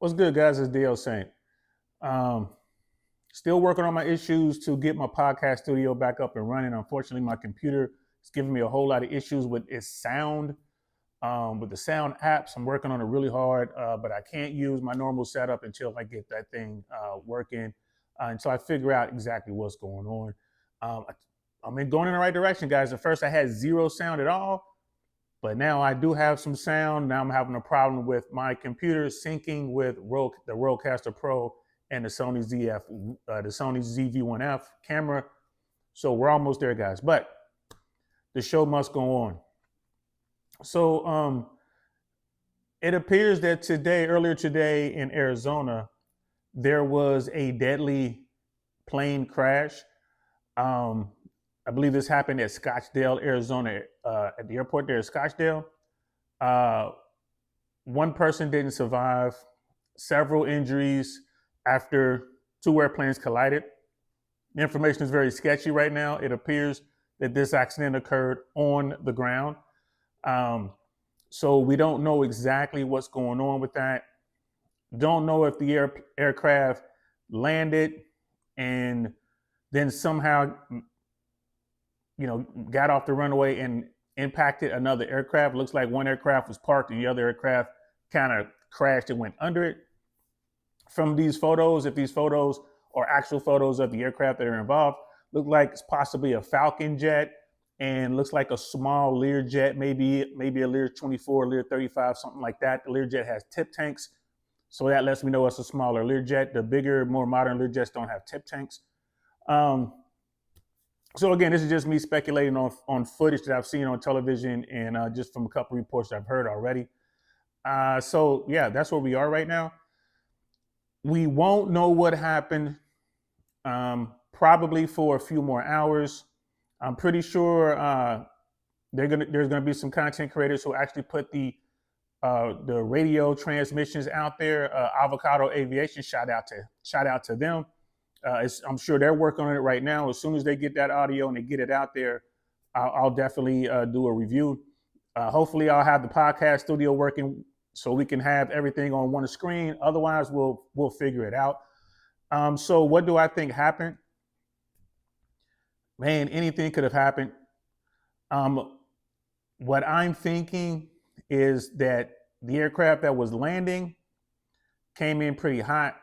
What's good, guys? It's DL Saint. Um, Still working on my issues to get my podcast studio back up and running. Unfortunately, my computer is giving me a whole lot of issues with its sound, with the sound apps. I'm working on it really hard, but I can't use my normal setup until I get that thing working, until I figure out exactly what's going on. Um, I'm going in the right direction, guys. At first, I had zero sound at all. But now I do have some sound. Now I'm having a problem with my computer syncing with the Rodecaster Pro and the Sony the Sony ZV-1F camera. So we're almost there, guys. But the show must go on. So it appears that earlier today in Arizona, there was a deadly plane crash. Um, I believe this happened at Scottsdale, Arizona, at the airport there at Scottsdale. Uh, One person didn't survive, several injuries after two airplanes collided. The information is very sketchy right now. It appears that this accident occurred on the ground. Um, so we don't know exactly what's going on with that. Don't know if the aircraft landed and then somehow, got off the runway and impacted another aircraft. Looks like one aircraft was parked and the other aircraft kind of crashed and went under it. From these photos, if these photos are actual photos of the aircraft that are involved, look like it's possibly a Falcon jet and looks like a small Learjet, maybe a Lear 24, Lear 35, something like that. The Learjet has tip tanks, so that lets me know it's a smaller Learjet. The bigger, more modern Learjets don't have tip tanks. So again, this is just me speculating on footage that I've seen on television and just from a couple reports that I've heard already. So yeah, that's where we are right now. We won't know what happened probably for a few more hours. I'm pretty sure there's gonna be some content creators who actually put the radio transmissions out there. Avocado Aviation, shout out to them. I'm sure they're working on it right now. As soon as they get that audio and they get it out there, I'll definitely do a review. Hopefully, I'll have the podcast studio working so we can have everything on one screen. Otherwise, we'll figure it out. So, what do I think happened? Man, anything could have happened. What I'm thinking is that the aircraft that was landing came in pretty hot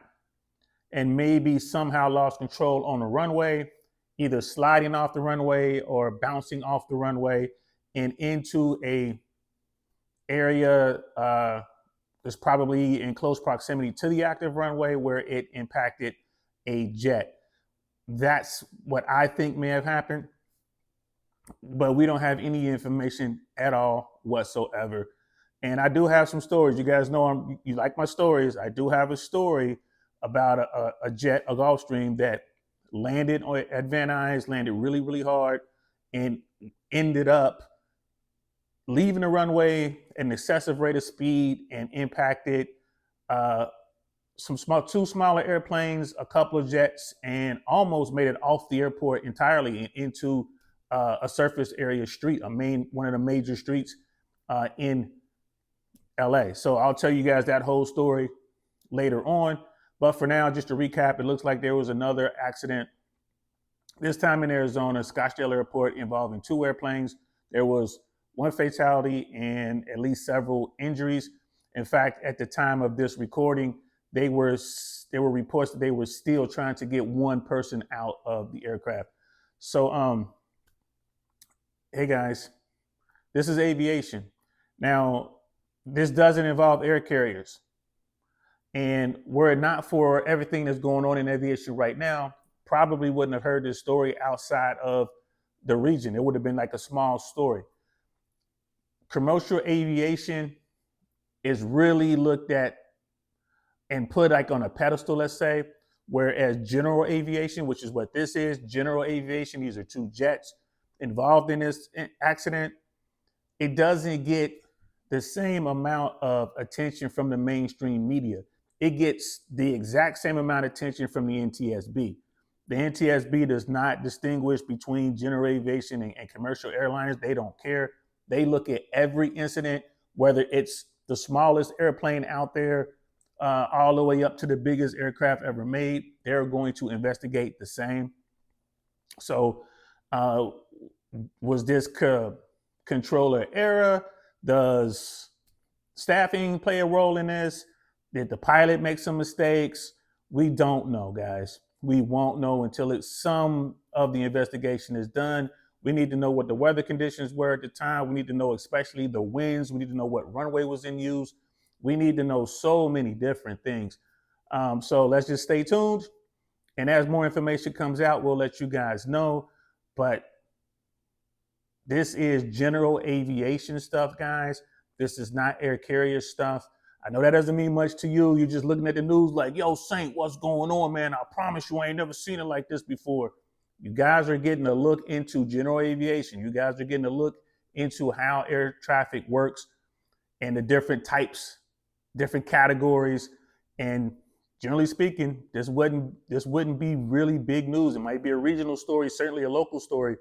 and maybe somehow lost control on the runway, either sliding off the runway or bouncing off the runway and into a area that's probably in close proximity to the active runway where it impacted a jet. That's what I think may have happened, but we don't have any information at all whatsoever. And I do have some stories. You guys know you like my stories. I do have a story about a jet, a Gulfstream that landed at Van Nuys, landed really, really hard, and ended up leaving the runway at an excessive rate of speed and impacted two smaller airplanes, a couple of jets, and almost made it off the airport entirely and into a surface area street, one of the major streets in LA. So I'll tell you guys that whole story later on. But for now, just to recap, it looks like there was another accident, this time in Arizona, Scottsdale Airport, involving two airplanes. There was one fatality and at least several injuries. In fact, at the time of this recording, there were reports that they were still trying to get one person out of the aircraft. So, hey guys, this is aviation. Now, this doesn't involve air carriers. And were it not for everything that's going on in aviation right now, probably wouldn't have heard this story outside of the region. It would have been like a small story. Commercial aviation is really looked at and put like on a pedestal, let's say, whereas general aviation, which is what this is, general aviation, these are two jets involved in this accident, it doesn't get the same amount of attention from the mainstream media. It gets the exact same amount of attention from the NTSB. The NTSB does not distinguish between general aviation and commercial airliners. They don't care. They look at every incident, whether it's the smallest airplane out there, all the way up to the biggest aircraft ever made. They're going to investigate the same. So, uh, was this controller error? Does staffing play a role in this? Did the pilot make some mistakes? We don't know, guys. We won't know until some of the investigation is done. We need to know what the weather conditions were at the time. We need to know especially the winds. We need to know what runway was in use. We need to know so many different things. So let's just stay tuned. And as more information comes out, we'll let you guys know. But this is general aviation stuff, guys. This is not air carrier stuff. I know that doesn't mean much to you. You're just looking at the news like, yo, Saint, what's going on, man? I promise you, I ain't never seen it like this before. You guys are getting a look into general aviation. You guys are getting a look into how air traffic works and the different types, different categories. And generally speaking, this wouldn't be really big news. It might be a regional story, certainly a local story.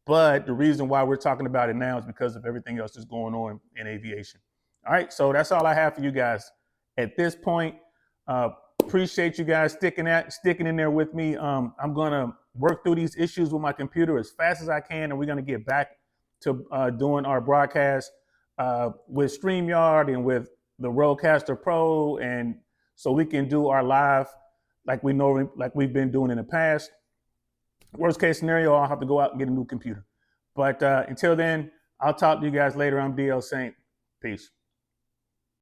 But the reason why we're talking about it now is because of everything else that's going on in aviation. All right, so that's all I have for you guys at this point. Appreciate you guys sticking in there with me. I'm gonna work through these issues with my computer as fast as I can, and we're gonna get back to doing our broadcast with StreamYard and with the Rodecaster Pro, and so we can do our live like we've been doing in the past. Worst case scenario, I'll have to go out and get a new computer. But until then, I'll talk to you guys later. I'm DL Saint. Peace.